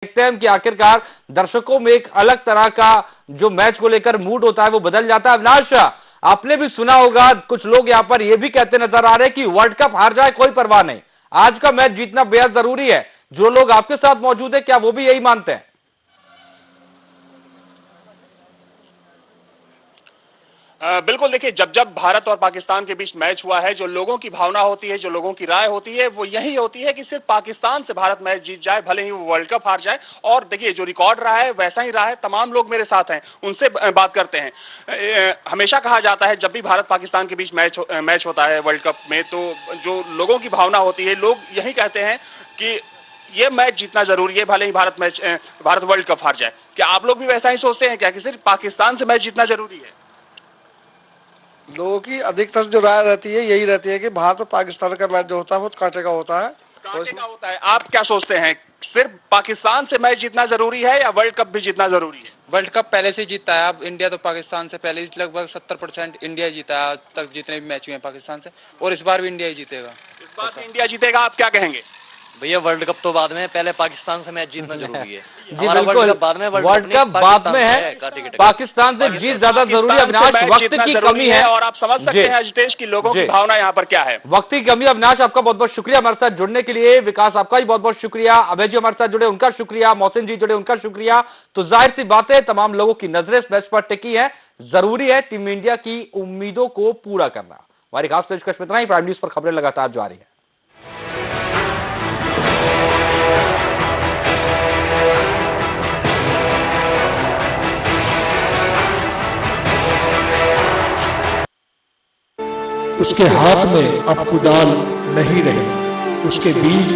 देखते हैं कि आखिरकार दर्शकों में एक अलग तरह का जो मैच को लेकर मूड होता है वो बदल जाता है। अविनाश, आपने भी सुना होगा, कुछ लोग यहां पर ये भी कहते नजर आ रहे हैं कि वर्ल्ड कप हार जाए कोई परवाह नहीं, आज का मैच जीतना बेहद जरूरी है। जो लोग आपके साथ मौजूद है, क्या वो भी यही मानते हैं? बिल्कुल, देखिए, जब जब भारत और पाकिस्तान के बीच मैच हुआ है, जो लोगों की भावना होती है, जो लोगों की राय होती है, वो यही होती है कि सिर्फ पाकिस्तान से भारत मैच जीत जाए, भले ही वो वर्ल्ड कप हार जाए। और देखिए, जो रिकॉर्ड रहा है वैसा ही रहा है। तमाम लोग मेरे साथ हैं, उनसे बात करते हैं। हमेशा कहा जाता है जब भी भारत पाकिस्तान के बीच मैच होता है वर्ल्ड कप में, तो जो लोगों की भावना होती है, लोग यही कहते हैं कि ये मैच जीतना जरूरी है, भले ही भारत वर्ल्ड कप हार जाए। क्या आप लोग भी वैसा ही सोचते हैं क्या कि सिर्फ पाकिस्तान से मैच जीतना जरूरी है? लोगों की अधिकतर जो राय रहती है यही रहती है कि भारत और पाकिस्तान का मैच जो होता है वो कांटे का होता है। कांटे का होता है। आप क्या सोचते हैं, सिर्फ पाकिस्तान से मैच जीतना जरूरी है या वर्ल्ड कप भी जीतना जरूरी है? वर्ल्ड कप पहले से जीता है। अब इंडिया तो पाकिस्तान से पहले ही लगभग 70% इंडिया जीता है आज तक, जितने भी मैच हुए हैं पाकिस्तान से, और इस बार भी इंडिया ही जीतेगा। इस बार भी इंडिया जीतेगा। आप क्या कहेंगे? भैया, वर्ल्ड कप तो बाद में, पहले पाकिस्तान से मैच जीतना जरूरी है। जी बिल्कुल, बाद में, वर्ल्ड कप बाद में है, पाकिस्तान से जीत ज्यादा जरूरी है। अविनाश, वक्त की कमी है और आप समझ सकते हैं अजितेश की लोगों की भावना यहाँ पर क्या है। वक्त की कमी। अविनाश, आपका बहुत बहुत शुक्रिया हमारे साथ जुड़ने के लिए। विकास, आपका भी बहुत बहुत शुक्रिया। अभय जी हमारे साथ जुड़े, उनका शुक्रिया। मोहसिन जी जुड़े, उनका शुक्रिया। तो जाहिर सी बात है, तमाम लोगों की नजरें इस मैच पर टिकी है। जरूरी है टीम इंडिया की उम्मीदों को पूरा करना। हमारी खास पेशकश में इतना ही। प्राइम न्यूज पर खबरें लगातार जारी है। उसके हाथ में अब कुदाल नहीं रहे, उसके बीज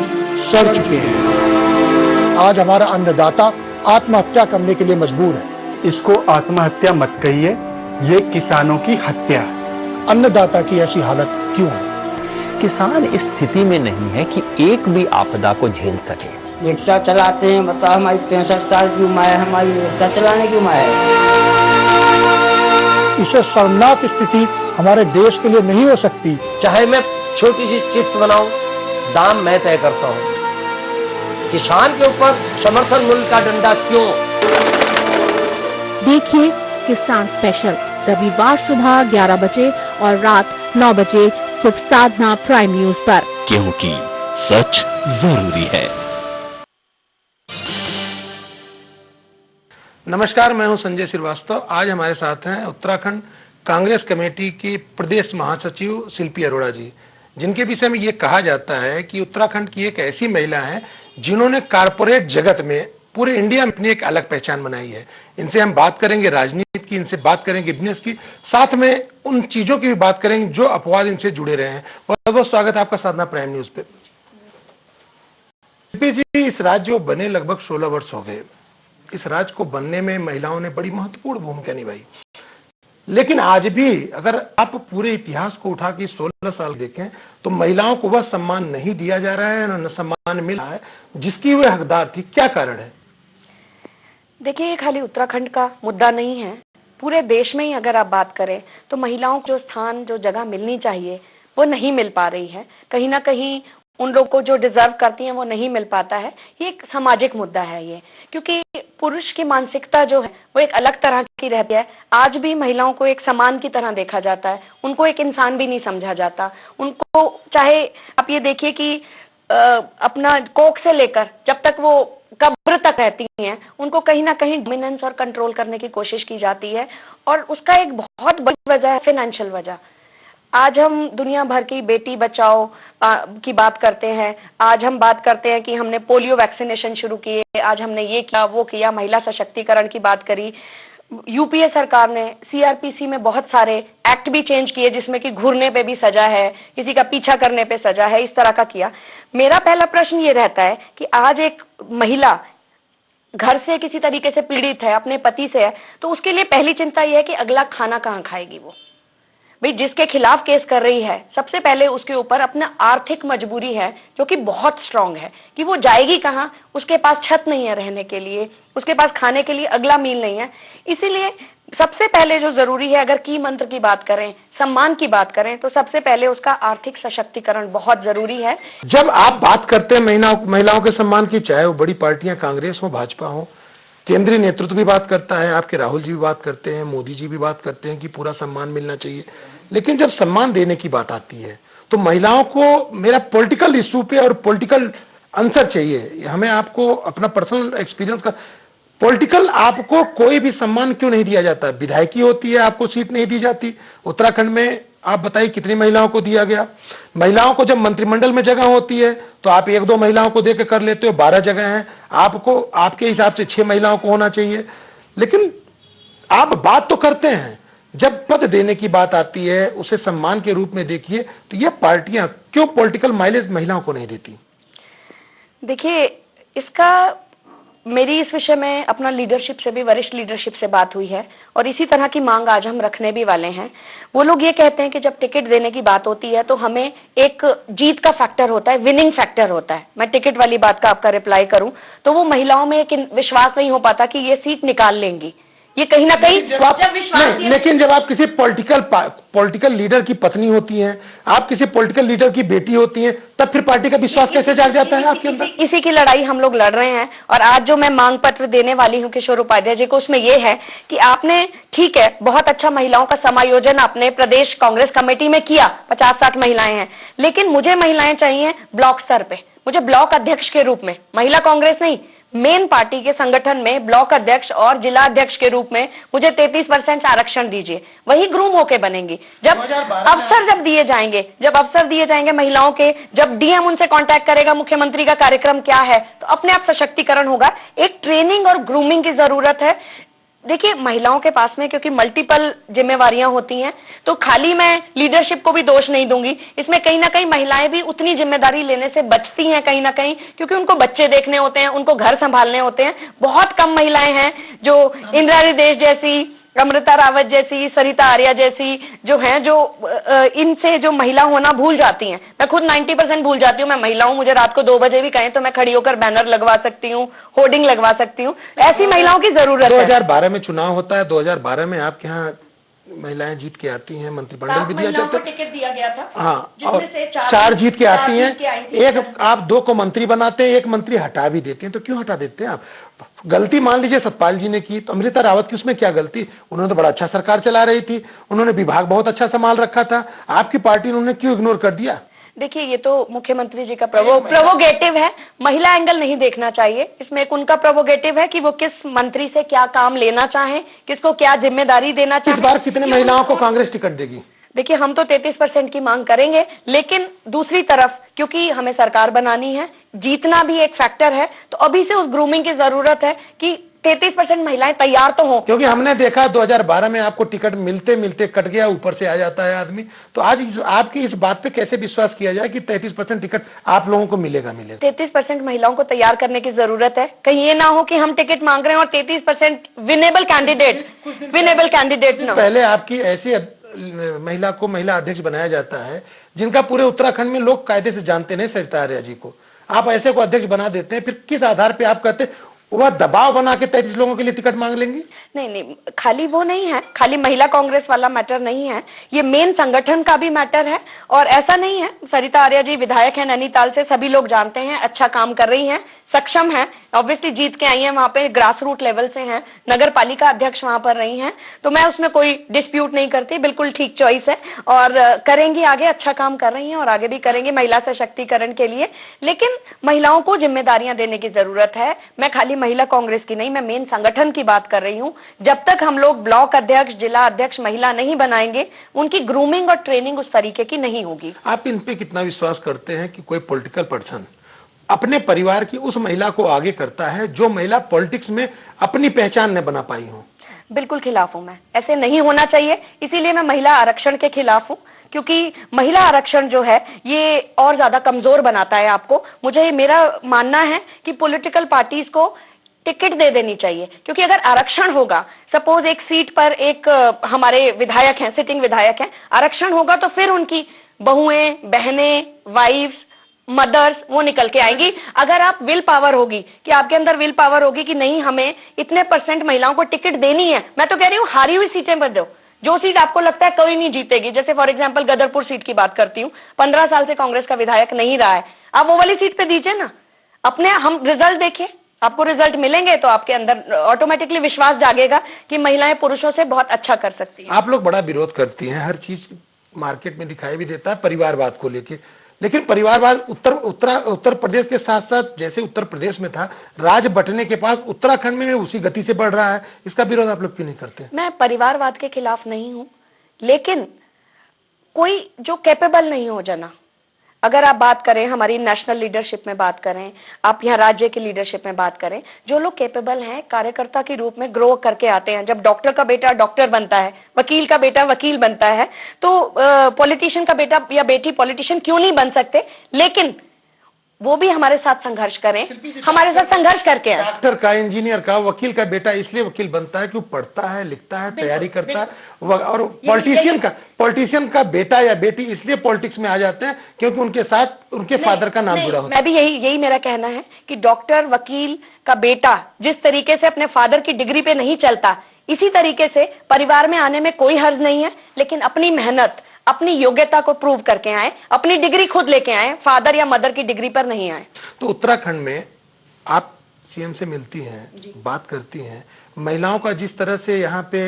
सड़ चुके हैं। आज हमारा अन्नदाता आत्महत्या करने के लिए मजबूर है। इसको आत्महत्या मत कहिए, ये किसानों की हत्या है। अन्नदाता की ऐसी हालत क्यों है? किसान इस स्थिति में नहीं है कि एक भी आपदा को झेल सके। रिक्शा चलाते हैं, बताओ, हमारी 65 साल की उम्र है, हमारी रिक्शा चलाने की उम्र है। इसे शर्मनाक स्थिति हमारे देश के लिए नहीं हो सकती। चाहे मैं छोटी सी चिप्स बनाऊं, दाम मैं तय करता हूं। किसान के ऊपर समर्थन मूल्य का डंडा क्यों? देखिए किसान स्पेशल, रविवार सुबह 11 बजे और रात 9 बजे सिर्फ साधना प्राइम न्यूज पर, क्योंकि सच जरूरी है। नमस्कार, मैं हूं संजय श्रीवास्तव। आज हमारे साथ हैं उत्तराखंड कांग्रेस कमेटी की प्रदेश महासचिव शिल्पी अरोड़ा जी, जिनके विषय में ये कहा जाता है कि उत्तराखंड की एक ऐसी महिला है जिन्होंने कारपोरेट जगत में पूरे इंडिया में अपनी एक अलग पहचान बनाई है। इनसे हम बात करेंगे राजनीति की, इनसे बात करेंगे बिजनेस की, साथ में उन चीजों की भी बात करेंगे जो अपवाद इनसे जुड़े रहे हैं। बहुत बहुत स्वागत है आपका साधना प्राइम न्यूज पे। शिल्पी जी, इस राज्य को बने लगभग 16 वर्ष हो गए। इस राज्य को बनने में महिलाओं ने बड़ी महत्वपूर्ण भूमिका निभाई, लेकिन आज भी अगर आप पूरे इतिहास को उठा के 16 साल देखें तो महिलाओं को वह सम्मान नहीं दिया जा रहा है, न सम्मान मिल रहा है जिसकी वे हकदार थी। क्या कारण है? देखिए, ये खाली उत्तराखंड का मुद्दा नहीं है, पूरे देश में ही अगर आप बात करें तो महिलाओं को जो स्थान, जो जगह मिलनी चाहिए वो नहीं मिल पा रही है। कहीं ना कहीं उन लोग को जो डिजर्व करती हैं वो नहीं मिल पाता है। ये एक सामाजिक मुद्दा है ये, क्योंकि पुरुष की मानसिकता जो है वो एक अलग तरह की रहती है। आज भी महिलाओं को एक समान की तरह देखा जाता है, उनको एक इंसान भी नहीं समझा जाता। उनको, चाहे आप ये देखिए कि अपना कोख से लेकर जब तक वो कब्र तक रहती हैं, उनको कहीं ना कहीं डोमिनेंस और कंट्रोल करने की कोशिश की जाती है, और उसका एक बहुत बड़ी वजह है फाइनेंशियल वजह। आज हम दुनिया भर की बेटी बचाओ की बात करते हैं, आज हम बात करते हैं कि हमने पोलियो वैक्सीनेशन शुरू किए, आज हमने ये किया वो किया, महिला सशक्तिकरण की बात करी। यूपीए सरकार ने सीआरपीसी में बहुत सारे एक्ट भी चेंज किए जिसमें कि घूरने पे भी सजा है, किसी का पीछा करने पे सजा है, इस तरह का किया। मेरा पहला प्रश्न ये रहता है कि आज एक महिला घर से किसी तरीके से पीड़ित है, अपने पति से है, तो उसके लिए पहली चिंता यह है कि अगला खाना कहाँ खाएगी वो। भाई जिसके खिलाफ केस कर रही है, सबसे पहले उसके ऊपर अपना आर्थिक मजबूरी है जो कि बहुत स्ट्रांग है कि वो जाएगी कहाँ, उसके पास छत नहीं है रहने के लिए, उसके पास खाने के लिए अगला मील नहीं है। इसीलिए सबसे पहले जो जरूरी है, अगर की मंत्र की बात करें, सम्मान की बात करें, तो सबसे पहले उसका आर्थिक सशक्तिकरण बहुत जरूरी है। जब आप बात करते हैं महिलाओं के सम्मान की, चाहे वो बड़ी पार्टियां कांग्रेस हो, भाजपा हो, केंद्रीय नेतृत्व भी बात करता है, आपके राहुल जी भी बात करते हैं, मोदी जी भी बात करते हैं कि पूरा सम्मान मिलना चाहिए, लेकिन जब सम्मान देने की बात आती है तो महिलाओं को, मेरा पॉलिटिकल इशू पे और पॉलिटिकल आंसर चाहिए हमें। आपको अपना पर्सनल एक्सपीरियंस का, पॉलिटिकल आपको कोई भी सम्मान क्यों नहीं दिया जाता? विधायकी होती है, आपको सीट नहीं दी जाती। उत्तराखंड में आप बताइए कितनी महिलाओं को दिया गया? महिलाओं को जब मंत्रिमंडल में जगह होती है तो आप 1-2 महिलाओं को देकर कर लेते हो, 12 जगह हैं, आपको आपके हिसाब से 6 महिलाओं को होना चाहिए। लेकिन आप बात तो करते हैं, जब पद देने की बात आती है, उसे सम्मान के रूप में देखिए, तो ये पार्टियां क्यों पॉलिटिकल माइलेज महिलाओं को नहीं देती? देखिए, इसका मेरी इस विषय में अपना लीडरशिप से भी, वरिष्ठ लीडरशिप से बात हुई है और इसी तरह की मांग आज हम रखने भी वाले हैं। वो लोग ये कहते हैं कि जब टिकट देने की बात होती है तो हमें एक जीत का फैक्टर होता है, विनिंग फैक्टर होता है। मैं टिकट वाली बात का आपका रिप्लाई करूं तो वो महिलाओं में एक विश्वास नहीं हो पाता कि ये सीट निकाल लेंगी। ये कहीं ना कहीं नहीं, लेकिन जब आप किसी पॉलिटिकल लीडर की पत्नी होती हैं, आप किसी पॉलिटिकल लीडर की बेटी होती हैं, तब फिर पार्टी का विश्वास कैसे जाग जाता है आपके अंदर? इसी की लड़ाई हम लोग लड़ रहे हैं और आज जो मैं मांग पत्र देने वाली हूं किशोर उपाध्याय जी को, उसमें ये है कि आपने, ठीक है, बहुत अच्छा महिलाओं का समायोजन आपने प्रदेश कांग्रेस कमेटी में किया, 50-60 महिलाएं हैं, लेकिन मुझे महिलाएं चाहिए ब्लॉक स्तर पे, मुझे ब्लॉक अध्यक्ष के रूप में, महिला कांग्रेस नहीं, मेन पार्टी के संगठन में ब्लॉक अध्यक्ष और जिला अध्यक्ष के रूप में मुझे 33% आरक्षण दीजिए। वही ग्रूम होके बनेंगी। जब अवसर दिए जाएंगे महिलाओं के, जब डीएम उनसे कांटेक्ट करेगा मुख्यमंत्री का कार्यक्रम क्या है, तो अपने आप सशक्तिकरण होगा। एक ट्रेनिंग और ग्रूमिंग की जरूरत है। देखिए, महिलाओं के पास में क्योंकि मल्टीपल जिम्मेवारियां होती हैं, तो खाली मैं लीडरशिप को भी दोष नहीं दूंगी, इसमें कहीं ना कहीं महिलाएं भी उतनी जिम्मेदारी लेने से बचती हैं कहीं ना कहीं, क्योंकि उनको बच्चे देखने होते हैं, उनको घर संभालने होते हैं। बहुत कम महिलाएं हैं जो इंदिरा देश जैसी, अमृता रावत जैसी, सरिता आर्या जैसी जो हैं, जो इनसे जो महिला होना भूल जाती हैं। मैं खुद 90% भूल जाती हूँ। मैं महिला हूँ, मुझे रात को 2 बजे भी कहें तो मैं खड़ी होकर बैनर लगवा सकती हूँ, होर्डिंग लगवा सकती हूँ। ऐसी महिलाओं की जरूरत है। 2012 में चुनाव होता है, 2012 में आपके यहाँ महिलाएं जीत के आती हैं, मंत्रिमंडल भी दिया जाता है, टिकट दिया गया था। हाँ, और 4 जीत के आती हैं। एक आप 2 को मंत्री बनाते हैं, 1 मंत्री हटा भी देते हैं, तो क्यों हटा देते हैं आप? गलती मान लीजिए सतपाल जी ने की, तो अमृता रावत की उसमें क्या गलती? उन्होंने तो बड़ा अच्छा सरकार चला रही थी, उन्होंने विभाग बहुत अच्छा संभाल रखा था, आपकी पार्टी ने उन्हें क्यों इग्नोर कर दिया? देखिए, ये तो मुख्यमंत्री जी का प्रोवोगेटिव है, महिला एंगल नहीं देखना चाहिए। इसमें एक उनका प्रोवोगेटिव है कि वो किस मंत्री से क्या काम लेना चाहें, किसको क्या जिम्मेदारी देना चाहें। इस बार कितने महिलाओं को कांग्रेस टिकट देगी? देखिए, हम तो 33% की मांग करेंगे, लेकिन दूसरी तरफ क्योंकि हमें सरकार बनानी है, जीतना भी एक फैक्टर है, तो अभी से उस ग्रूमिंग की जरूरत है कि 33% महिलाएं तैयार तो हों। क्योंकि हमने देखा 2012 में आपको टिकट मिलते मिलते कट गया, ऊपर से आ जाता है आदमी। तो आज आपकी इस बात पे कैसे विश्वास किया जाए कि 33% टिकट आप लोगों को मिलेगा? 33% महिलाओं को तैयार करने की जरूरत है। कहीं ये ना हो कि हम टिकट मांग रहे हैं और 33% विनेबल कैंडिडेट ना। पहले आपकी ऐसी महिला को महिला अध्यक्ष बनाया जाता है जिनका पूरे उत्तराखंड में लोग कायदे से जानते नहीं, सरिता आर्या जी को आप ऐसे को अध्यक्ष बना देते हैं, फिर किस आधार पे आप कहते हैं वह दबाव बना के 33 लोगों के लिए टिकट मांग लेंगी? नहीं, खाली वो नहीं है, खाली महिला कांग्रेस वाला मैटर नहीं है, ये मेन संगठन का भी मैटर है। और ऐसा नहीं है, सरिता आर्या जी विधायक हैं नैनीताल से, सभी लोग जानते हैं, अच्छा काम कर रही हैं, सक्षम है, ऑब्वियसली जीत के आई हैं, वहाँ पे ग्रास रूट लेवल से हैं, नगर पालिका अध्यक्ष वहाँ पर रही हैं, तो मैं उसमें कोई डिस्प्यूट नहीं करती, बिल्कुल ठीक चॉइस है और करेंगी आगे, अच्छा काम कर रही हैं और आगे भी करेंगी महिला सशक्तिकरण के लिए। लेकिन महिलाओं को जिम्मेदारियां देने की जरूरत है। मैं खाली महिला कांग्रेस की नहीं, मैं मेन संगठन की बात कर रही हूँ। जब तक हम लोग ब्लॉक अध्यक्ष, जिला अध्यक्ष महिला नहीं बनाएंगे, उनकी ग्रूमिंग और ट्रेनिंग उस तरीके की नहीं होगी। आप इन पे कितना विश्वास करते हैं कि कोई पॉलिटिकल पर्सन अपने परिवार की उस महिला को आगे करता है जो महिला पॉलिटिक्स में अपनी पहचान न बना पाई हो? बिल्कुल खिलाफ हूं मैं, ऐसे नहीं होना चाहिए। इसीलिए मैं महिला आरक्षण के खिलाफ हूं, क्योंकि महिला आरक्षण जो है ये और ज्यादा कमजोर बनाता है आपको। मुझे मेरा मानना है कि पॉलिटिकल पार्टीज को टिकट दे देनी चाहिए, क्योंकि अगर आरक्षण होगा, सपोज एक सीट पर एक हमारे विधायक हैं, सिटिंग विधायक हैं, आरक्षण होगा तो फिर उनकी बहुएं, बहनें, वाइफ्स, मदर्स वो निकल के आएंगी। अगर आप विल पावर होगी, कि आपके अंदर विल पावर होगी कि नहीं हमें इतने % महिलाओं को टिकट देनी है, मैं तो कह रही हूँ हारी हुई सीटें पर दो, जो सीट आपको लगता है कोई नहीं जीतेगी, जैसे फॉर एग्जांपल गदरपुर सीट की बात करती हूँ, 15 साल से कांग्रेस का विधायक नहीं रहा है, आप वो वाली सीट पे दीजिए ना। अपने हम रिजल्ट देखिए, आपको रिजल्ट मिलेंगे तो आपके अंदर ऑटोमेटिकली विश्वास जागेगा कि महिलाएं पुरुषों से बहुत अच्छा कर सकती हैं। आप लोग बड़ा विरोध करती हैं, हर चीज मार्केट में दिखाई भी देता है परिवारवाद को लेके, लेकिन परिवारवाद उत्तर प्रदेश के साथ साथ जैसे उत्तर प्रदेश में था, राज्य बंटने के पास उत्तराखंड में उसी गति से बढ़ रहा है, इसका विरोध आप लोग क्यों नहीं करते? मैं परिवारवाद के खिलाफ नहीं हूँ, लेकिन कोई जो कैपेबल नहीं हो जाना, अगर आप बात करें हमारी नेशनल लीडरशिप में बात करें, आप यहाँ राज्य की लीडरशिप में बात करें, जो लोग कैपेबल हैं, कार्यकर्ता के रूप में ग्रो करके आते हैं, जब डॉक्टर का बेटा डॉक्टर बनता है, वकील का बेटा वकील बनता है, तो पॉलिटिशियन का बेटा या बेटी पॉलिटिशियन क्यों नहीं बन सकते, लेकिन वो भी हमारे साथ संघर्ष करें, हमारे साथ संघर्ष करके आए। डॉक्टर का, इंजीनियर का, वकील का बेटा इसलिए वकील बनता है कि वो पढ़ता है, लिखता है, तैयारी करता है, और पॉलिटिशियन का बेटा या बेटी इसलिए पॉलिटिक्स में आ जाते हैं क्योंकि उनके साथ उनके फादर का नाम जुड़ा होता है। मैं भी यही मेरा कहना है कि डॉक्टर वकील का बेटा जिस तरीके से अपने फादर की डिग्री पे नहीं चलता, इसी तरीके से परिवार में आने में कोई हर्ज नहीं है, लेकिन अपनी मेहनत, अपनी योग्यता को प्रूव करके आए, अपनी डिग्री खुद लेके आए, फादर या मदर की डिग्री पर नहीं आए। तो उत्तराखंड में आप सीएम से मिलती हैं, बात करती हैं, महिलाओं का जिस तरह से यहाँ पे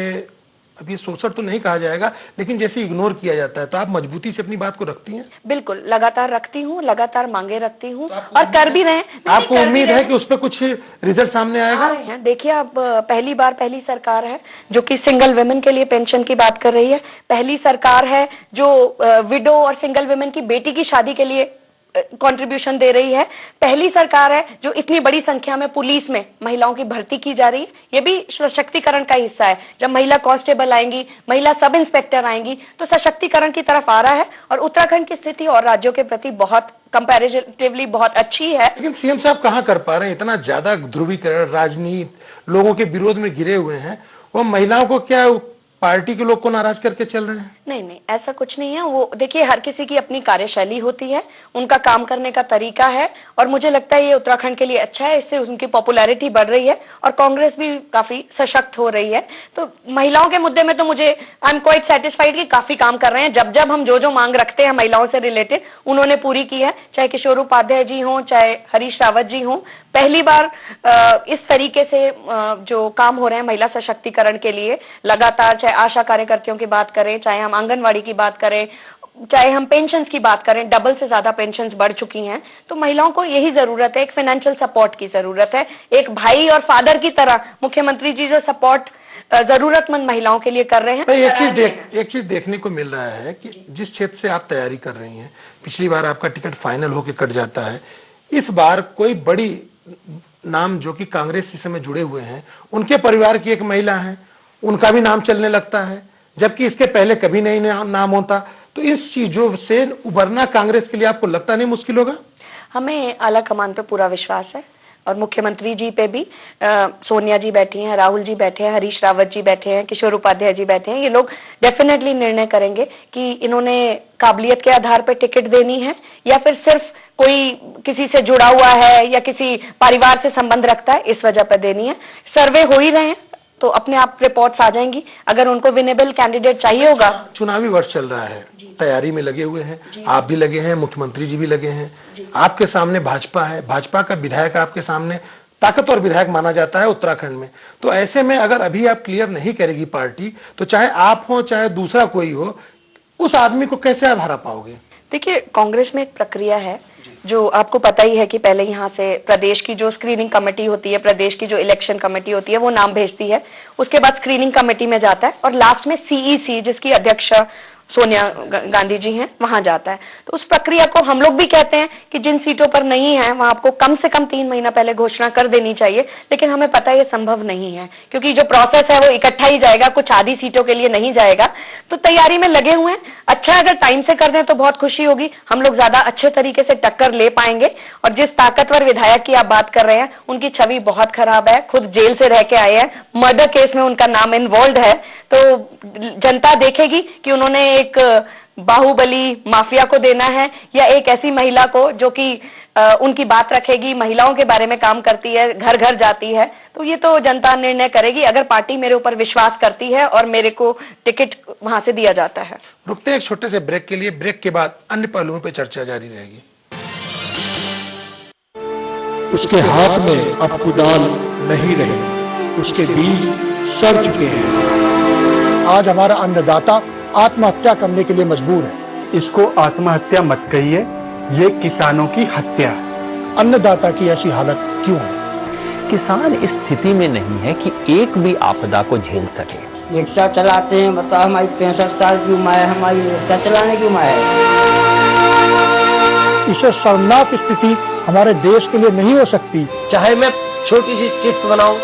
अभी शोषण तो नहीं कहा जाएगा, लेकिन जैसे इग्नोर किया जाता है, तो आप मजबूती से अपनी बात को रखती हैं? बिल्कुल, लगातार रखती हूँ, लगातार मांगे रखती हूँ और कर भी रहे हैं। आपको उम्मीद है कि उस पर कुछ रिजल्ट सामने आएगा? देखिए, अब पहली सरकार है जो कि सिंगल वुमेन के लिए पेंशन की बात कर रही है, पहली सरकार है जो विडो और सिंगल वुमेन की बेटी की शादी के लिए कंट्रीब्यूशन दे रही है, पहली सरकार है जो इतनी बड़ी संख्या में पुलिस में महिलाओं की भर्ती की जा रही है। ये भी सशक्तिकरण का हिस्सा है। जब महिला कांस्टेबल आएंगी, महिला सब इंस्पेक्टर आएंगी, तो सशक्तिकरण की तरफ आ रहा है और उत्तराखंड की स्थिति और राज्यों के प्रति बहुत कंपैरेटिवली बहुत अच्छी है। लेकिन सीएम साहब कहाँ कर पा रहे हैं? इतना ज्यादा ध्रुवीकरण, राजनीति, लोगों के विरोध में घिरे हुए हैं, वो महिलाओं को क्या पार्टी के लोग को नाराज करके चल रहे हैं? नहीं, ऐसा कुछ नहीं है। वो देखिए, हर किसी की अपनी कार्यशैली होती है, उनका काम करने का तरीका है, और मुझे लगता है ये उत्तराखंड के लिए अच्छा है। इससे उनकी पॉपुलैरिटी बढ़ रही है और कांग्रेस भी काफी सशक्त हो रही है। तो महिलाओं के मुद्दे में तो मुझे आई एम क्वाइट सेटिस्फाइड कि काफी काम कर रहे हैं। जब हम जो मांग रखते हैं महिलाओं से रिलेटेड, उन्होंने पूरी की है। चाहे किशोर उपाध्याय जी हों, चाहे हरीश रावत जी हों, पहली बार इस तरीके से जो काम हो रहे हैं महिला सशक्तिकरण के लिए लगातार, चाहे आशा कार्यकर्तियों की बात करें, चाहे हम आंगनवाड़ी की बात करें, चाहे हम पेंशन्स की बात करें, डबल से ज्यादा पेंशन्स बढ़ चुकी हैं। तो महिलाओं को यही जरूरत है, एक फाइनेंशियल सपोर्ट की जरूरत है। एक भाई और फादर की तरह मुख्यमंत्री जी जो सपोर्ट जरूरतमंद महिलाओं के लिए कर रहे हैं। एक चीज देखने को मिल रहा है कि जिस क्षेत्र से आप तैयारी कर रही हैं, पिछली बार आपका टिकट फाइनल होकर कट जाता है, इस बार कोई बड़ी नाम जो कि कांग्रेस से समय जुड़े हुए हैं, उनके परिवार की एक महिला है, उनका भी नाम चलने लगता है, जबकि इसके पहले कभी नहीं नाम होता। तो इस चीजों से उबरना कांग्रेस के लिए आपको लगता नहीं मुश्किल होगा? हमें आला कमान पे पूरा विश्वास है और मुख्यमंत्री जी पे भी। सोनिया जी बैठी हैं, राहुल जी बैठे हैं, हरीश रावत जी बैठे हैं, किशोर उपाध्याय जी बैठे हैं। ये लोग डेफिनेटली निर्णय करेंगे कि इन्होंने काबिलियत के आधार पर टिकट देनी है या फिर सिर्फ कोई किसी से जुड़ा हुआ है या किसी परिवार से संबंध रखता है इस वजह पर देनी है। सर्वे हो ही रहे हैं, तो अपने आप रिपोर्ट्स आ जाएंगी। अगर उनको विनेबल कैंडिडेट चाहिए होगा। चुनावी वर्ष चल रहा है, तैयारी में लगे हुए हैं, आप भी लगे हैं, मुख्यमंत्री जी भी लगे हैं, आपके सामने भाजपा है, भाजपा का विधायक आपके सामने ताकतवर विधायक माना जाता है उत्तराखंड में। तो ऐसे में अगर अभी आप क्लियर नहीं करेगी पार्टी, तो चाहे आप हो चाहे दूसरा कोई हो, उस आदमी को कैसे आप हरा पाओगे? देखिए, कांग्रेस में एक प्रक्रिया है जो आपको पता ही है कि पहले यहाँ से प्रदेश की जो स्क्रीनिंग कमेटी होती है, प्रदेश की जो इलेक्शन कमेटी होती है, वो नाम भेजती है, उसके बाद स्क्रीनिंग कमेटी में जाता है और लास्ट में सीईसी जिसकी अध्यक्ष सोनिया गांधी जी हैं वहां जाता है। तो उस प्रक्रिया को हम लोग भी कहते हैं कि जिन सीटों पर नहीं है वहां आपको कम से कम 3 महीना पहले घोषणा कर देनी चाहिए, लेकिन हमें पता है ये संभव नहीं है क्योंकि जो प्रोसेस है वो इकट्ठा ही जाएगा, कुछ आधी सीटों के लिए नहीं जाएगा। तो तैयारी में लगे हुए हैं। अच्छा, अगर टाइम से कर दें तो बहुत खुशी होगी, हम लोग ज्यादा अच्छे तरीके से टक्कर ले पाएंगे। और जिस ताकतवर विधायक की आप बात कर रहे हैं उनकी छवि बहुत खराब है, खुद जेल से रह के आए हैं, मर्डर केस में उनका नाम इन्वॉल्व है। तो जनता देखेगी कि उन्होंने एक बाहुबली माफिया को देना है या एक ऐसी महिला को जो कि उनकी बात रखेगी, महिलाओं के बारे में काम करती है, घर घर जाती है। तो ये तो जनता निर्णय करेगी अगर पार्टी मेरे ऊपर विश्वास करती है और मेरे को टिकट वहां से दिया जाता है। रुकते हैं एक छोटे से ब्रेक के लिए। ब्रेक के बाद अन्य पहलुओं पर चर्चा जारी रहेगी। उसके हाथ में अब कुदाल नहीं रहे, उसके बीज सड़ चुके हैं। आज हमारा अन्नदाता आत्महत्या करने के लिए मजबूर है। इसको आत्महत्या मत कहिए, ये किसानों की हत्या है। अन्नदाता की ऐसी हालत क्यों है? किसान इस स्थिति में नहीं है कि एक भी आपदा को झेल सके। रिक्शा चलाते हैं, बताओ हमारी 65 साल की उम्र है, हमारी रिक्शा चलाने की उम्र है। इससे शर्मनाक स्थिति हमारे देश के लिए नहीं हो सकती। चाहे मैं छोटी सी चिट बनाऊं,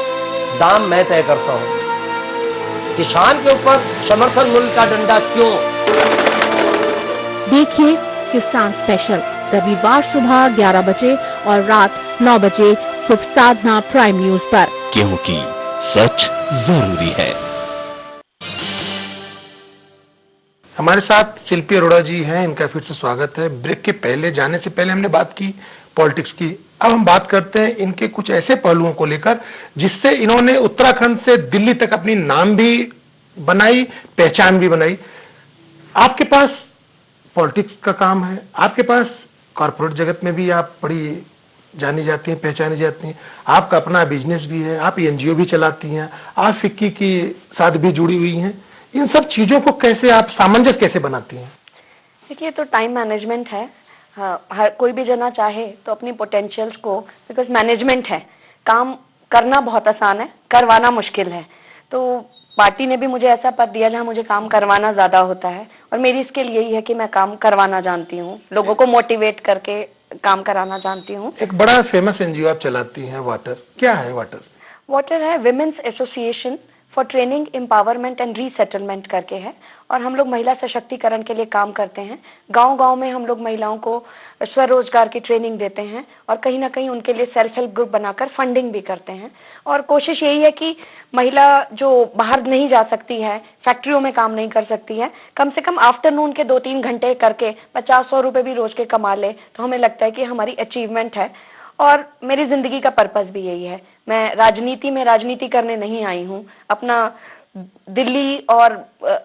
दाम मैं तय करता हूं। किसान के ऊपर समर्थन मूल्य का डंडा क्यों? देखिए किसान स्पेशल रविवार सुबह 11 बजे और रात 9 बजे शुभ साधना प्राइम न्यूज पर, क्योंकि सच जरूरी है। हमारे साथ शिल्पी अरोड़ा जी हैं, इनका फिर से स्वागत है। ब्रेक के पहले जाने से पहले हमने बात की पॉलिटिक्स की, अब हम बात करते हैं इनके कुछ ऐसे पहलुओं को लेकर जिससे इन्होंने उत्तराखंड से दिल्ली तक अपनी नाम भी बनाई, पहचान भी बनाई। आपके पास पॉलिटिक्स का काम है, आपके पास कॉर्पोरेट जगत में भी आप बड़ी जानी जाती हैं, पहचानी जाती हैं, आपका अपना बिजनेस भी है, आप एनजीओ भी चलाती हैं, आप फिक्की के साथ भी जुड़ी हुई हैं। इन सब चीजों को कैसे आप सामंजस्य कैसे बनाती हैं? देखिए, तो टाइम मैनेजमेंट है। हाँ, हर कोई भी जना चाहे तो अपनी पोटेंशियल्स को, बिकॉज मैनेजमेंट है, काम करना बहुत आसान है, करवाना मुश्किल है। तो पार्टी ने भी मुझे ऐसा पद दिया जहाँ मुझे काम करवाना ज्यादा होता है और मेरी स्किल यही है कि मैं काम करवाना जानती हूँ, लोगों को मोटिवेट करके काम कराना जानती हूँ। एक बड़ा फेमस एनजीओ आप चलाती हैं, वाटर। क्या है वाटर? वाटर है women's association for training empowerment and resettlement करके है, और हम लोग महिला सशक्तिकरण के लिए काम करते हैं। गांव-गांव में हम लोग महिलाओं को स्वरोजगार की ट्रेनिंग देते हैं और कहीं ना कहीं उनके लिए सेल्फ हेल्प ग्रुप बनाकर फंडिंग भी करते हैं। और कोशिश यही है कि महिला जो बाहर नहीं जा सकती है, फैक्ट्रियों में काम नहीं कर सकती है, कम से कम आफ्टरनून के 2-3 घंटे करके 50-100 रुपए भी रोज के कमा ले, तो हमें लगता है कि हमारी अचीवमेंट है। और मेरी जिंदगी का पर्पस भी यही है। मैं राजनीति में राजनीति करने नहीं आई हूँ। अपना दिल्ली और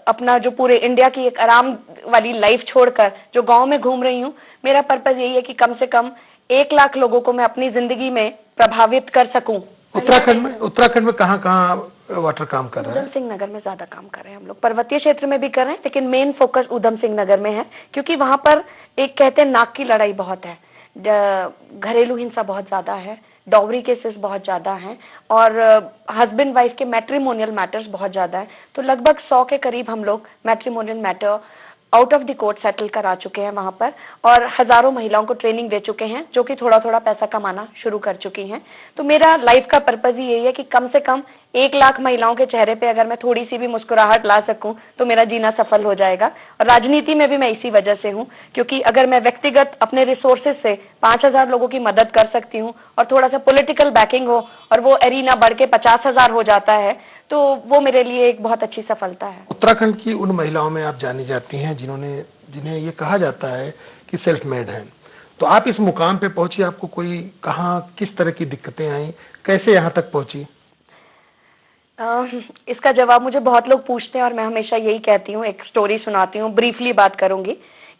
अपना जो पूरे इंडिया की एक आराम वाली लाइफ छोड़कर जो गांव में घूम रही हूँ, मेरा पर्पस यही है कि कम से कम 1 लाख लोगों को मैं अपनी जिंदगी में प्रभावित कर सकूं। उत्तराखंड में कहाँ वाटर काम कर रहा है? उधम सिंह नगर में ज्यादा काम कर रहे हैं हम लोग। पर्वतीय क्षेत्र में भी कर रहे हैं, लेकिन मेन फोकस उधम सिंह नगर में है, क्योंकि वहां पर एक कहते हैं नाक की लड़ाई बहुत है, घरेलू हिंसा बहुत ज्यादा है, डॉवरी केसेस बहुत ज्यादा हैं और हस्बैंड वाइफ के मैट्रिमोनियल मैटर्स बहुत ज्यादा है। तो लगभग 100 के करीब हम लोग matrimonial matter out of the court settle करा चुके हैं वहां पर, और हजारों महिलाओं को ट्रेनिंग दे चुके हैं जो कि थोड़ा थोड़ा पैसा कमाना शुरू कर चुकी हैं। तो मेरा लाइफ का पर्पस ही यही है कि कम से कम 1 लाख महिलाओं के चेहरे पे अगर मैं थोड़ी सी भी मुस्कुराहट ला सकूं तो मेरा जीना सफल हो जाएगा। और राजनीति में भी मैं इसी वजह से हूं, क्योंकि अगर मैं व्यक्तिगत अपने रिसोर्सेज से 5000 लोगों की मदद कर सकती हूं और थोड़ा सा पॉलिटिकल बैकिंग हो और वो एरिना बढ़ के 50,000 हो जाता है, तो वो मेरे लिए एक बहुत अच्छी सफलता है। उत्तराखंड की उन महिलाओं में आप जानी जाती हैं जिन्हें ये कहा जाता है कि सेल्फ मेड हैं। तो आप इस मुकाम पे पहुंची, आपको कोई कहाँ किस तरह की दिक्कतें आई, कैसे यहाँ तक पहुंची? इसका जवाब मुझे बहुत लोग पूछते हैं और मैं हमेशा यही कहती हूँ, एक स्टोरी सुनाती हूँ, ब्रीफली बात करूंगी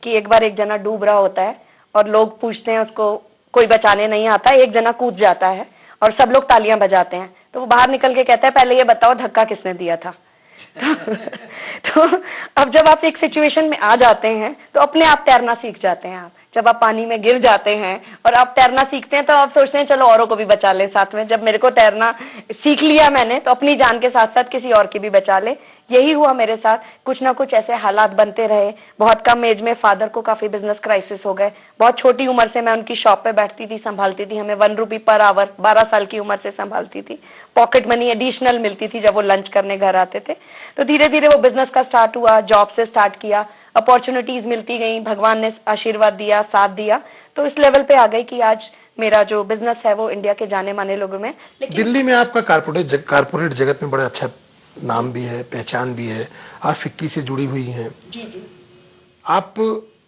कि एक बार एक जना डूब रहा होता है और लोग पूछते हैं उसको, कोई बचाने नहीं आता, एक जना कूद जाता है और सब लोग तालियां बजाते हैं। तो वो बाहर निकल के कहता है, पहले ये बताओ धक्का किसने दिया था। तो अब जब आप एक सिचुएशन में आ जाते हैं तो अपने आप तैरना सीख जाते हैं। आप जब आप पानी में गिर जाते हैं और आप तैरना सीखते हैं तो आप सोचते हैं चलो औरों को भी बचा ले साथ में। जब मेरे को तैरना सीख लिया मैंने तो अपनी जान के साथ साथ किसी और की भी बचा ले। यही हुआ मेरे साथ। कुछ ना कुछ ऐसे हालात बनते रहे। बहुत कम एज में फादर को काफी बिजनेस क्राइसिस हो गए। बहुत छोटी उम्र से मैं उनकी शॉप पे बैठती थी, संभालती थी। हमें 1 रुपी पर आवर 12 साल की उम्र से संभालती थी। पॉकेट मनी एडिशनल मिलती थी जब वो लंच करने घर आते थे। तो धीरे धीरे वो बिजनेस का स्टार्ट हुआ, जॉब से स्टार्ट किया, अपॉर्चुनिटीज मिलती गई, भगवान ने आशीर्वाद दिया, साथ दिया, तो इस लेवल पे आ गई कि आज मेरा जो बिजनेस है वो इंडिया के जाने माने लोगों में। दिल्ली में आपका कारपोरेट जगत में बड़ा अच्छा नाम भी है, पहचान भी है, आप फिक्की से जुड़ी हुई हैं। जी जी। आप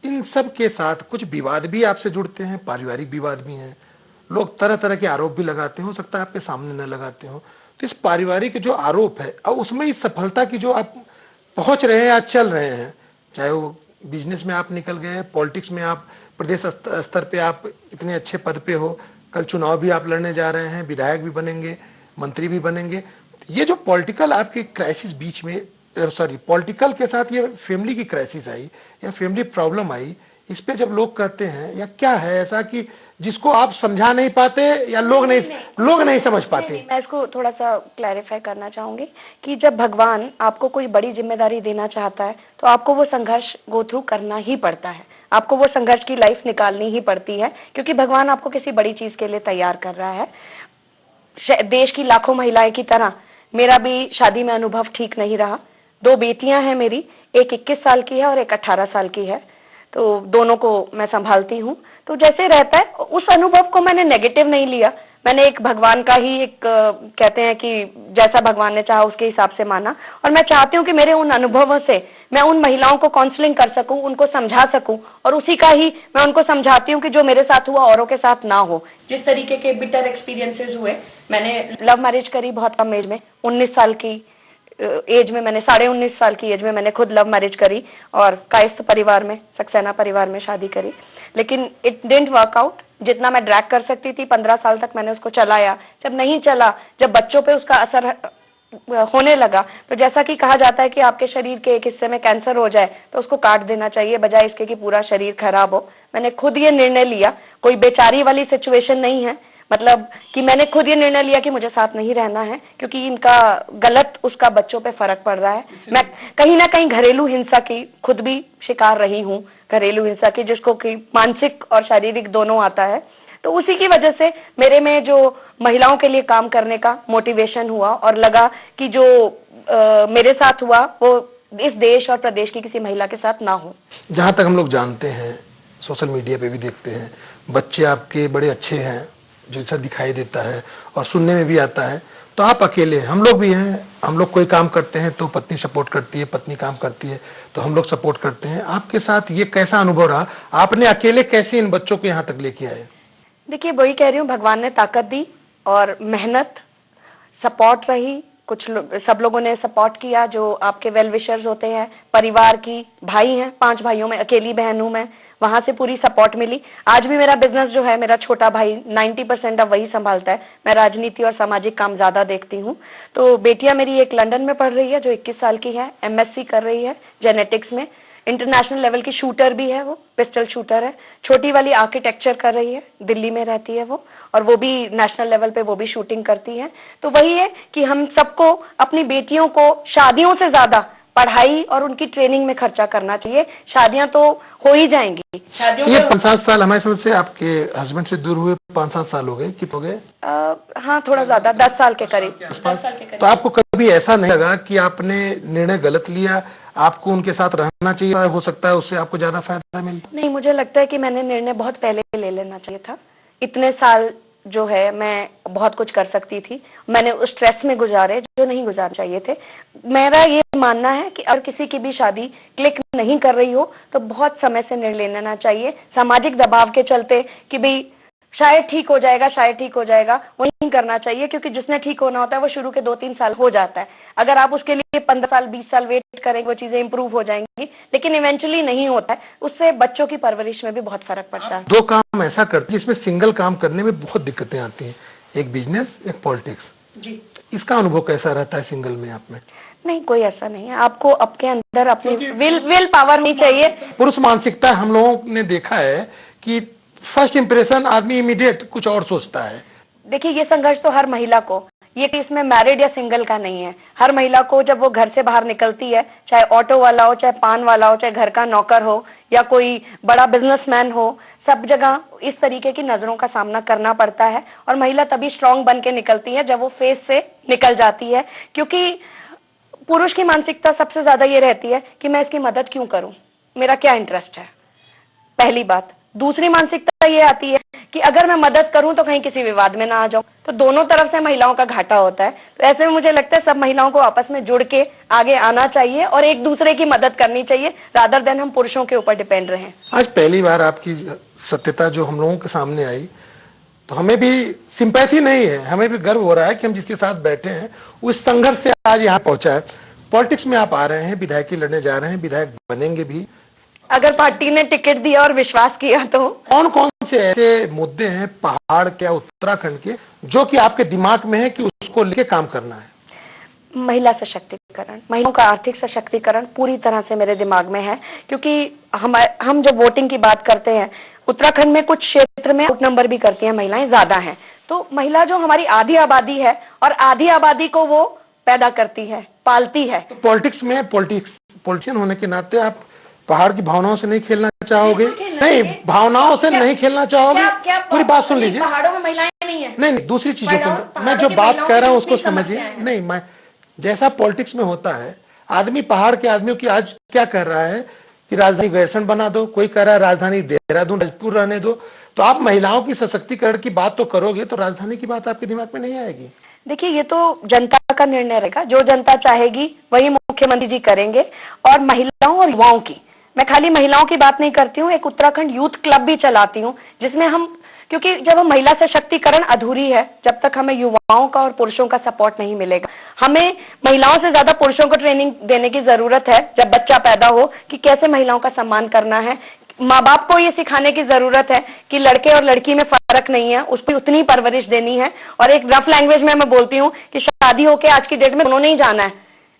इन सब के साथ कुछ विवाद भी आपसे जुड़ते हैं, पारिवारिक विवाद भी हैं, लोग तरह तरह के आरोप भी लगाते हैं, हो सकता है आपके सामने न लगाते हो। तो इस पारिवारिक जो आरोप है और उसमें इस सफलता की जो आप पहुंच रहे हैं या चल रहे हैं, चाहे वो बिजनेस में आप निकल गए, पॉलिटिक्स में आप प्रदेश स्तर पे आप इतने अच्छे पद पे हो, कल चुनाव भी आप लड़ने जा रहे हैं, विधायक भी बनेंगे, मंत्री भी बनेंगे। ये जो पॉलिटिकल आपकी क्राइसिस बीच में पॉलिटिकल के साथ ये फैमिली की क्राइसिस आई या फैमिली प्रॉब्लम आई, इस पे जब लोग कहते हैं या क्या है ऐसा कि जिसको आप समझा नहीं पाते या लोग नहीं समझ पाते? मैं इसको थोड़ा सा क्लैरिफाई करना चाहूंगी कि जब भगवान आपको कोई बड़ी जिम्मेदारी देना चाहता है तो आपको वो संघर्ष गो थ्रू करना ही पड़ता है। आपको वो संघर्ष की लाइफ निकालनी ही पड़ती है, क्योंकि भगवान आपको किसी बड़ी चीज के लिए तैयार कर रहा है। देश की लाखों महिलाएं की तरह मेरा भी शादी में अनुभव ठीक नहीं रहा। 2 बेटियां हैं मेरी, एक 21 साल की है और एक 18 साल की है, तो दोनों को मैं संभालती हूँ। तो जैसे रहता है, उस अनुभव को मैंने नेगेटिव नहीं लिया। मैंने एक भगवान का ही एक कहते हैं कि जैसा भगवान ने चाहा उसके हिसाब से माना, और मैं चाहती हूँ कि मेरे उन अनुभवों से मैं उन महिलाओं को काउंसलिंग कर सकूं, उनको समझा सकूं, और उसी का ही मैं उनको समझाती हूँ कि जो मेरे साथ हुआ औरों के साथ ना हो। जिस तरीके के बिटर एक्सपीरियंसेस हुए, मैंने लव मैरिज करी बहुत कम एज में, 19 साल की एज में मैंने 19.5 साल की एज में मैंने खुद लव मैरिज करी और कायस्थ परिवार में, सक्सेना परिवार में शादी करी, लेकिन इट डिडंट वर्क आउट। जितना मैं ड्रैग कर सकती थी 15 साल तक मैंने उसको चलाया। जब नहीं चला, जब बच्चों पे उसका असर होने लगा, तो जैसा कि कहा जाता है कि आपके शरीर के एक हिस्से में कैंसर हो जाए तो उसको काट देना चाहिए, बजाय इसके कि पूरा शरीर खराब हो। मैंने खुद ये निर्णय लिया, कोई बेचारी वाली सिचुएशन नहीं है, मतलब कि मैंने खुद ये निर्णय लिया कि मुझे साथ नहीं रहना है, क्योंकि इनका गलत उसका बच्चों पे फर्क पड़ रहा है। मैं कहीं ना कहीं घरेलू हिंसा की खुद भी शिकार रही हूँ, घरेलू हिंसा की, जिसको कि मानसिक और शारीरिक दोनों आता है। तो उसी की वजह से मेरे में जो महिलाओं के लिए काम करने का मोटिवेशन हुआ और लगा कि जो मेरे साथ हुआ वो इस देश और प्रदेश की किसी महिला के साथ ना हो। जहाँ तक हम लोग जानते हैं, सोशल मीडिया पे भी देखते हैं, बच्चे आपके बड़े अच्छे हैं जैसा दिखाई देता है और सुनने में भी आता है। तो आप अकेले, हम लोग भी हैं, हम लोग कोई काम करते हैं तो पत्नी सपोर्ट करती है, पत्नी काम करती है तो हम लोग सपोर्ट करते हैं। आपके साथ ये कैसा अनुभव रहा? आपने अकेले कैसे इन बच्चों को यहाँ तक लेके आए? देखिए, वही कह रही हूँ, भगवान ने ताकत दी और मेहनत, सपोर्ट रही, सब लोगों ने सपोर्ट किया, जो आपके वेल विशर्स होते हैं, परिवार की, भाई हैं, 5 भाइयों में अकेली बहन हूँ मैं, वहां से पूरी सपोर्ट मिली। आज भी मेरा बिजनेस जो है, मेरा छोटा भाई 90% अब वही संभालता है, मैं राजनीति और सामाजिक काम ज्यादा देखती हूँ। तो बेटियां मेरी एक लंदन में पढ़ रही है जो 21 साल की है, MSc कर रही है जेनेटिक्स में, इंटरनेशनल लेवल की शूटर भी है, वो पिस्टल शूटर है। छोटी वाली आर्किटेक्चर कर रही है, दिल्ली में रहती है वो, और वो भी नेशनल लेवल पे वो भी शूटिंग करती है। तो वही है कि हम सबको अपनी बेटियों को शादियों से ज्यादा पढ़ाई और उनकी ट्रेनिंग में खर्चा करना चाहिए। शादियां तो हो ही जाएंगी। शादियों ये 5-7 साल हमारे समझ से आपके हस्बैंड से दूर हुए 5-7 साल हो गए, कितने हो गए? हाँ, थोड़ा ज्यादा, 10 साल के करीब। 10 साल के करीब। तो आपको कभी ऐसा नहीं लगा कि आपने निर्णय गलत लिया, आपको उनके साथ रहना चाहिए, हो सकता है उससे आपको ज्यादा फायदा मिले? नहीं, मुझे लगता है कि मैंने निर्णय बहुत पहले ले लेना चाहिए था। इतने साल जो है मैं बहुत कुछ कर सकती थी, मैंने उस स्ट्रेस में गुजारे जो नहीं गुजारने चाहिए थे। मेरा ये मानना है कि अगर किसी की भी शादी क्लिक नहीं कर रही हो तो बहुत समय से निर्णय लेना चाहिए, सामाजिक दबाव के चलते कि भाई शायद ठीक हो जाएगा, शायद ठीक हो जाएगा, वो नहीं करना चाहिए, क्योंकि जिसने ठीक होना होता है वो शुरू के 2-3 साल हो जाता है। अगर आप उसके लिए 15 साल 20 साल वेट करेंगे वो चीजें इंप्रूव हो जाएंगी, लेकिन इवेंचुअली नहीं होता है। उससे बच्चों की परवरिश में भी बहुत फर्क पड़ता है। 2 काम ऐसा करते हैं जिसमें सिंगल काम करने में बहुत दिक्कतें आती हैं, एक बिजनेस, एक पॉलिटिक्स जी। इसका अनुभव कैसा रहता है सिंगल में आप में? नहीं, कोई ऐसा नहीं है, आपको आपके अंदर अपनी विल पावर नहीं चाहिए। पुरुष मानसिकता हम लोगों ने देखा है कि फर्स्ट इंप्रेशन आदमी इमीडिएट कुछ और सोचता है। देखिए, ये संघर्ष तो हर महिला को, ये इसमें मैरिड या सिंगल का नहीं है। हर महिला को जब वो घर से बाहर निकलती है, चाहे ऑटो वाला हो, चाहे पान वाला हो, चाहे घर का नौकर हो या कोई बड़ा बिजनेसमैन हो, सब जगह इस तरीके की नजरों का सामना करना पड़ता है। और महिला तभी स्ट्रांग बन के निकलती है जब वो फेस से निकल जाती है, क्योंकि पुरुष की मानसिकता सबसे ज्यादा ये रहती है कि मैं इसकी मदद क्यों करूं, मेरा क्या इंटरेस्ट है, पहली बात। दूसरी मानसिकता ये आती है कि अगर मैं मदद करूं तो कहीं किसी विवाद में ना आ जाऊं। तो दोनों तरफ से महिलाओं का घाटा होता है। तो ऐसे में मुझे लगता है सब महिलाओं को आपस में जुड़ के आगे आना चाहिए और एक दूसरे की मदद करनी चाहिए, रादर देन हम पुरुषों के ऊपर डिपेंड रहें। आज पहली बार आपकी सत्यता जो हम लोगों के सामने आई, तो हमें भी सिंपैथी नहीं है, हमें भी गर्व हो रहा है कि हम जिसके साथ बैठे हैं उस संघर्ष से आज यहाँ पहुंचा है। पॉलिटिक्स में आप आ रहे हैं, विधायकी लड़ने जा रहे हैं, विधायक बनेंगे भी। अगर पार्टी ने टिकट दिया और विश्वास किया तो कौन कौन से ऐसे मुद्दे हैं पहाड़ के या उत्तराखंड के जो कि आपके दिमाग में है कि उसको लेके काम करना है? महिला सशक्तिकरण, महिलाओं का आर्थिक सशक्तिकरण पूरी तरह से मेरे दिमाग में है, क्योंकि हम जब वोटिंग की बात करते हैं, उत्तराखंड में कुछ क्षेत्र में आउट नंबर भी करती हैं महिलाएं, ज्यादा हैं। तो महिला जो हमारी आधी आबादी है और आधी आबादी को वो पैदा करती है, पालती है। तो पॉलिटिक्स में पॉलिटिशियन होने के नाते आप पहाड़ की भावनाओं से नहीं खेलना चाहोगे? नहीं, भावनाओं से नहीं खेलना चाहोगे? पूरी बात सुन लीजिए। पहाड़ों में महिलाएं नहीं है। नहीं, दूसरी चीजों को मैं जो बात कह रहा हूँ उसको समझिए। नहीं, मैं जैसा पॉलिटिक्स में होता है, आदमी पहाड़ के आदमियों की आज क्या कर रहा है कि राजधानी गैरसैंण बना दो, कोई कह रहा है राजधानी देहरादून राजपुर रहने दो। तो आप महिलाओं की सशक्तिकरण की बात तो करोगे, तो राजधानी की बात आपके दिमाग में नहीं आएगी। देखिए, ये तो जनता का निर्णय रहेगा, जो जनता चाहेगी वही मुख्यमंत्री जी करेंगे। और महिलाओं और युवाओं की, मैं खाली महिलाओं की बात नहीं करती हूँ, एक उत्तराखंड यूथ क्लब भी चलाती हूँ, जिसमें हम, क्योंकि जब हम महिला सशक्तिकरण अधूरी है जब तक हमें युवाओं का और पुरुषों का सपोर्ट नहीं मिलेगा। हमें महिलाओं से ज्यादा पुरुषों को ट्रेनिंग देने की जरूरत है जब बच्चा पैदा हो कि कैसे महिलाओं का सम्मान करना है। माँ बाप को ये सिखाने की जरूरत है कि लड़के और लड़की में फर्क नहीं है, उस पर उतनी परवरिश देनी है। और एक रफ लैंग्वेज में मैं बोलती हूँ कि शादी होके आज की डेट में दोनों नहीं जाना है।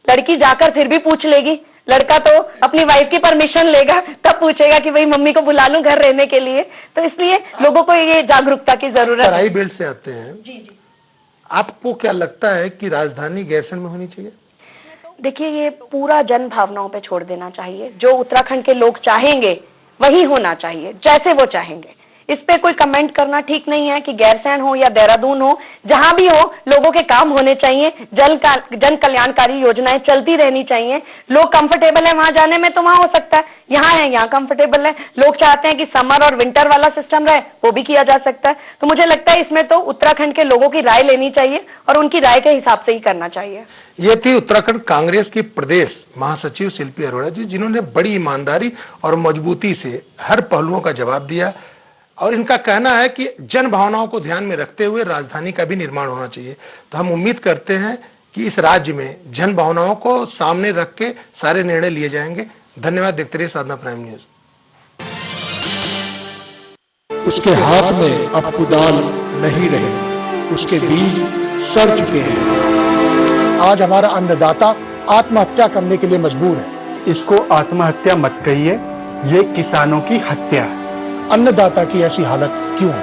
लड़की जाकर फिर भी पूछ लेगी, लड़का तो अपनी वाइफ की परमिशन लेगा, तब पूछेगा कि भाई मम्मी को बुला लूं घर रहने के लिए। तो इसलिए लोगों को ये जागरूकता की जरूरत है। तराई बेल्ट से आते हैं जी। आपको क्या लगता है कि राजधानी गैरसैंण में होनी चाहिए? देखिए, ये पूरा जन भावनाओं पे छोड़ देना चाहिए। जो उत्तराखंड के लोग चाहेंगे वही होना चाहिए, जैसे वो चाहेंगे। इस पे कोई कमेंट करना ठीक नहीं है कि गैरसैंण हो या देहरादून हो, जहां भी हो लोगों के काम होने चाहिए, जन कल्याणकारी योजनाएं चलती रहनी चाहिए। लोग कंफर्टेबल है वहां जाने में तो वहां हो सकता है, यहाँ है यहाँ कंफर्टेबल है। लोग चाहते हैं कि समर और विंटर वाला सिस्टम रहे, वो भी किया जा सकता है। तो मुझे लगता है इसमें तो उत्तराखंड के लोगों की राय लेनी चाहिए और उनकी राय के हिसाब से ही करना चाहिए। ये थी उत्तराखंड कांग्रेस की प्रदेश महासचिव शिल्पी अरोड़ा जी, जिन्होंने बड़ी ईमानदारी और मजबूती से हर पहलुओं का जवाब दिया। और इनका कहना है कि जन भावनाओं को ध्यान में रखते हुए राजधानी का भी निर्माण होना चाहिए। तो हम उम्मीद करते हैं कि इस राज्य में जन भावनाओं को सामने रख के सारे निर्णय लिए जाएंगे। धन्यवाद। देखते रहिए साधना प्राइम न्यूज। उसके हाथ में अब कुदाल नहीं रहे, उसके बीज सड़ चुके हैं। आज हमारा अन्नदाता आत्महत्या करने के लिए मजबूर है। इसको आत्महत्या मत कहिए, ये किसानों की हत्या है। अन्नदाता की ऐसी हालत क्यों है?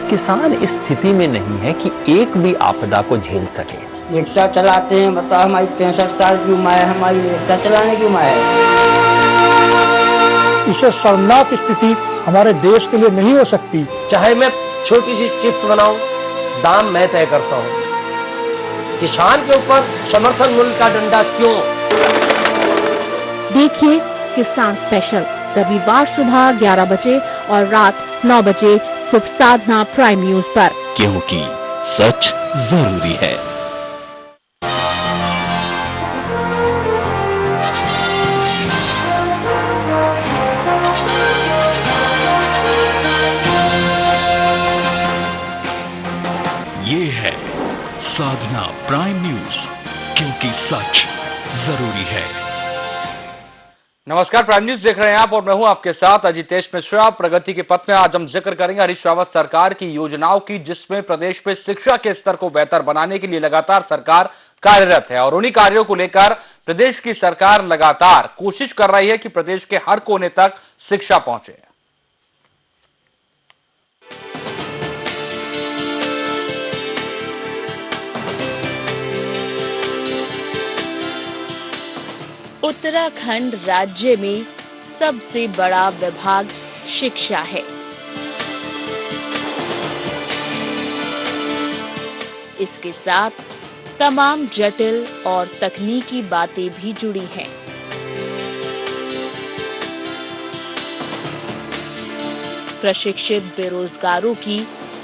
किसान इस स्थिति में नहीं है कि एक भी आपदा को झेल सके। रिक्शा चलाते हैं, बताओ हमारी 65 साल की उम्र है, हमारी रिक्शा चलाने की उम्र है। इससे शर्मनाक स्थिति हमारे देश के लिए नहीं हो सकती। चाहे मैं छोटी सी चिप्स बनाऊं, दाम मैं तय करता हूं। किसान के ऊपर समर्थन मूल्य का डंडा क्यों? देखिए किसान स्पेशल रविवार सुबह 11 बजे और रात 9 बजे सिर्फ साधना प्राइम न्यूज पर, क्योंकि सच जरूरी है। ये है साधना प्राइम न्यूज, क्योंकि सच जरूरी है। नमस्कार, प्राइम न्यूज देख रहे हैं आप और मैं हूं आपके साथ अजितेश मिश्रा। प्रगति के पथ में आज हम जिक्र करेंगे हरीश रावत सरकार की योजनाओं की, जिसमें प्रदेश में शिक्षा के स्तर को बेहतर बनाने के लिए लगातार सरकार कार्यरत है। और उन्हीं कार्यों को लेकर प्रदेश की सरकार लगातार कोशिश कर रही है कि प्रदेश के हर कोने तक शिक्षा पहुंचे। उत्तराखंड राज्य में सबसे बड़ा विभाग शिक्षा है। इसके साथ तमाम जटिल और तकनीकी बातें भी जुड़ी हैं। प्रशिक्षित बेरोजगारों की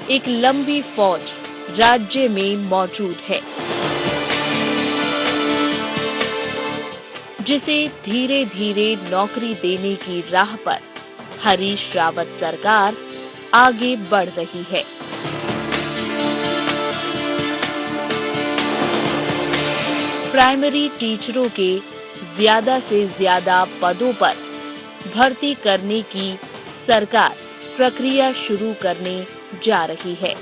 एक लंबी फौज राज्य में मौजूद है, जिसे धीरे धीरे नौकरी देने की राह पर हरीश रावत सरकार आगे बढ़ रही है। प्राइमरी टीचरों के ज्यादा से ज्यादा पदों पर भर्ती करने की सरकार प्रक्रिया शुरू करने जा रही है।